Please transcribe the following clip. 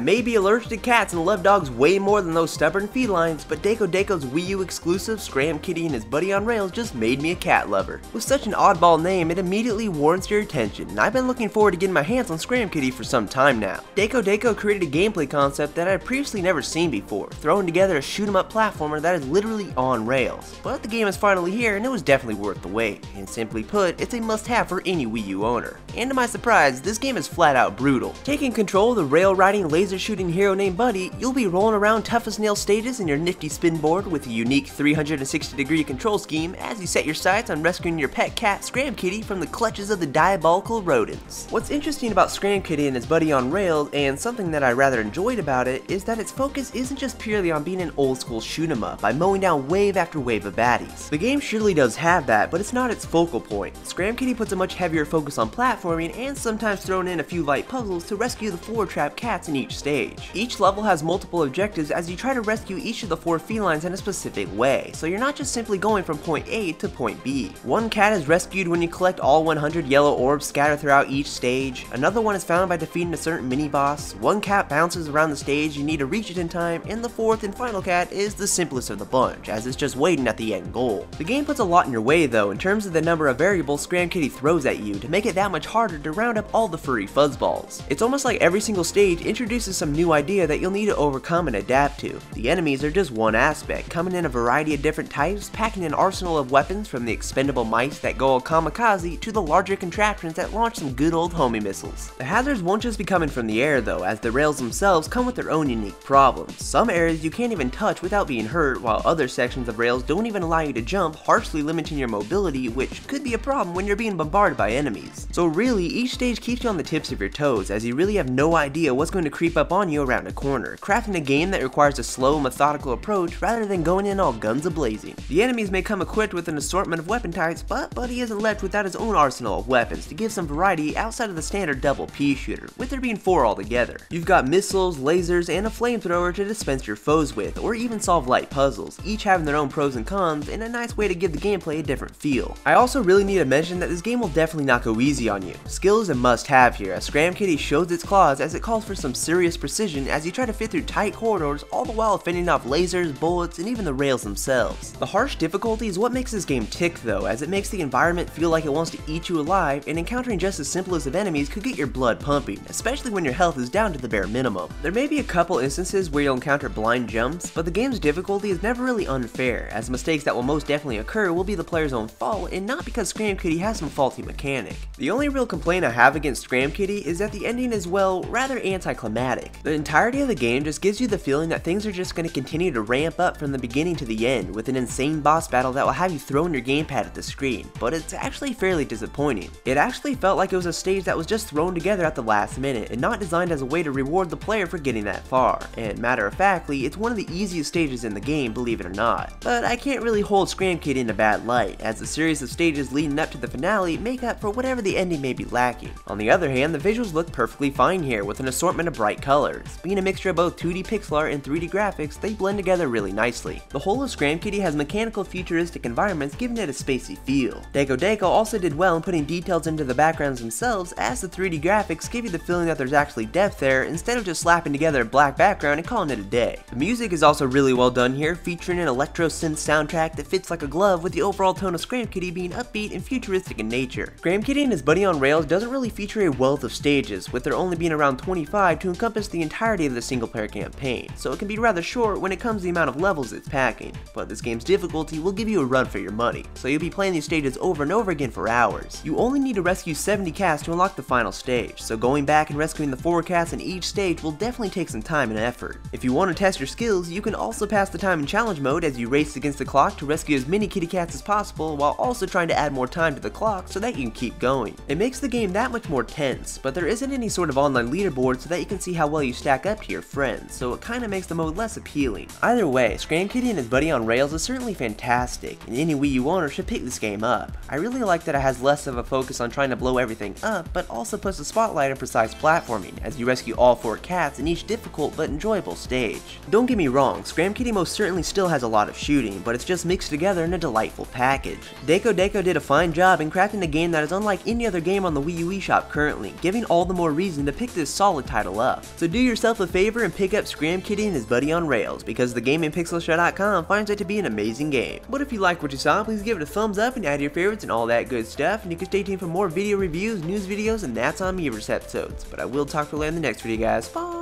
may be allergic to cats and love dogs way more than those stubborn felines, but Dakko's Wii U exclusive Scram Kitty and his buddy on rails just made me a cat lover. With such an oddball name, it immediately warrants your attention, and I've been looking forward to getting my hands on Scram Kitty for some time now. Dakko created a gameplay concept that I had previously never seen before, throwing together a shoot-'em-up platformer that is literally on rails. But the game is finally here, and it was definitely worth the wait, and simply put, it's a must-have for any Wii U owner. And to my surprise, this game is flat out brutal. Taking control of the rail-riding, laser-shooting hero named Buddy, you'll be rolling around tough-as-nails stages in your nifty spin board with a unique 360-degree control scheme as you set your sights on rescuing your pet cat Scram Kitty from the clutches of the diabolical rodents. What's interesting about Scram Kitty and his buddy on rails, and something that I rather enjoyed about it, is that its focus isn't just purely on being an old-school shoot-'em-up by mowing down wave after wave of baddies. The game surely does have that, but it's not its focal point. Scram Kitty puts a much heavier focus on platforming and sometimes throwing in a few light puzzles to rescue the 4 trapped cats in each stage. Each level has multiple objectives as you try to rescue each of the 4 felines in a specific way, so you're not just simply going from point A to point B. One cat is rescued when you collect all 100 yellow orbs scattered throughout each stage, another one is found by defeating a certain mini-boss, one cat bounces around the stage, you need to reach it in time, and the 4th and final cat is the simplest of the bunch, as it's just waiting at the end goal. The game puts a lot in your way though in terms of the number of variables Scram Kitty throws at you to make it that much harder to round up all the furry fuzzballs. It's almost like every single stage introduces some new idea that you'll need to overcome and adapt to. The enemies are just one aspect, coming in a variety of different types, packing an arsenal of weapons from the expendable mice that go all kamikaze to the larger contraptions that launch some good old homie missiles. The hazards won't just be coming from the air though, as the rails themselves come with their own unique problems. Some areas you can't even touch without being hurt, while other sections of rails don't even allow you to jump, harshly limiting your mobility, which could be a problem when you're being bombarded by enemies. So really, each stage keeps you on the tips of your toes, as you really have no idea what's going to creep up on you around a corner, crafting a game that requires a slow, methodical approach rather than going in all guns a-blazing. The enemies may come equipped with an assortment of weapon types, but Buddy isn't left without his own arsenal of weapons to give some variety outside of the standard double pea shooter, with there being 4 altogether. You've got missiles, lasers, and a flamethrower to dispense your foes with, or even solve light puzzles, each having their own pros and cons, and a nice way to give the gameplay a different feel. I also really need to mention that this game will definitely not go easy on you. Skill is a must-have here, as Scram Kitty shows its claws as it calls for some serious precision as you try to fit through tight corridors, all the while fending off lasers, bullets, and even the rails themselves. The harsh difficulty is what makes this game tick though, as it makes the environment feel like it wants to eat you alive, and encountering just the simplest of enemies could get your blood pumping, especially when your health is down to the bare minimum. There may be a couple instances where you'll encounter blind jumps, but the game's difficulty is never really unfair, as mistakes that will most definitely occur will be the player's own fault, and not because Scram Kitty has some faulty mechanic. The only real complaint I have against Scram Kitty is that the ending is, well, rather anticlimactic. The entirety of the game just gives you the feeling that things are just going to continue to ramp up from the beginning to the end, with an insane boss battle that will have you throwing your gamepad at the screen, but it's actually fairly disappointing. It actually felt like it was a stage that was just thrown together at the last minute, and not designed as a way to reward the player for getting that far, and matter of factly, it's one of the easiest stages in the game, believe it or not. But I can't really hold Scram Kitty in a bad light, as the series of stages leading up to the finale make up for whatever the ending may be lacking. On the other hand, the visuals look perfectly fine here, with an assortment of bright colors. Being a mixture of both 2D pixel art and 3D graphics, they blend together really nicely. The whole of Scram Kitty has mechanical futuristic environments, giving it a spacey feel. Dakko also did well in putting details into the backgrounds themselves, as the 3D graphics give you the feeling that there's actually depth there, instead of just slapping together a black background and calling it a day. The music is also really well done here, featuring an electro synth soundtrack that fits like a glove, with the overall tone of Scram Kitty being upbeat and futuristic in nature. Scram Kitty and his buddy on rails doesn't really feature a wealth of stages, with there only being around 25 to encompass the entirety of the single player campaign, so it can be rather short when it comes to the amount of levels it's packing, but this game's difficulty will give you a run for your money, so you'll be playing these stages over and over again for hours. You only need to rescue 70 cats to unlock the final stage, so going back and rescuing the 4 cats in each stage will definitely take some time and effort. If you want to test your skills, you can also pass the time in challenge mode as you race against the clock to rescue as many kitty cats as possible, while also trying to add more time to the clock so that you can keep going. It makes the game that much more tense, but there isn't any sort of online leaderboard so that you can see how well you stack up to your friends, so it kinda makes the mode less appealing. Either way, Scram Kitty and his buddy on rails is certainly fantastic, and any Wii U owner should pick this game up. I really like that it has less of a focus on trying to blow everything up, but also puts a spotlight on precise platforming, as you rescue all 4 cats in each difficult but enjoyable stage. Don't get me wrong, Scram Kitty most certainly still has a lot of shooting, but it's just mixed together in a delightful package. Dakko did a fine job in crafting a game that is unlike any other game on the Wii U eShop currently, giving all the more reason to pick this solid title up. up. So do yourself a favor and pick up Scram Kitty and his buddy on rails, because the GamingPixelShow.com finds it to be an amazing game. But if you like what you saw, please give it a thumbs up and add your favorites and all that good stuff, and you can stay tuned for more video reviews, news videos, and That's on Me episodes. But I will talk to you later in the next video, guys. Bye!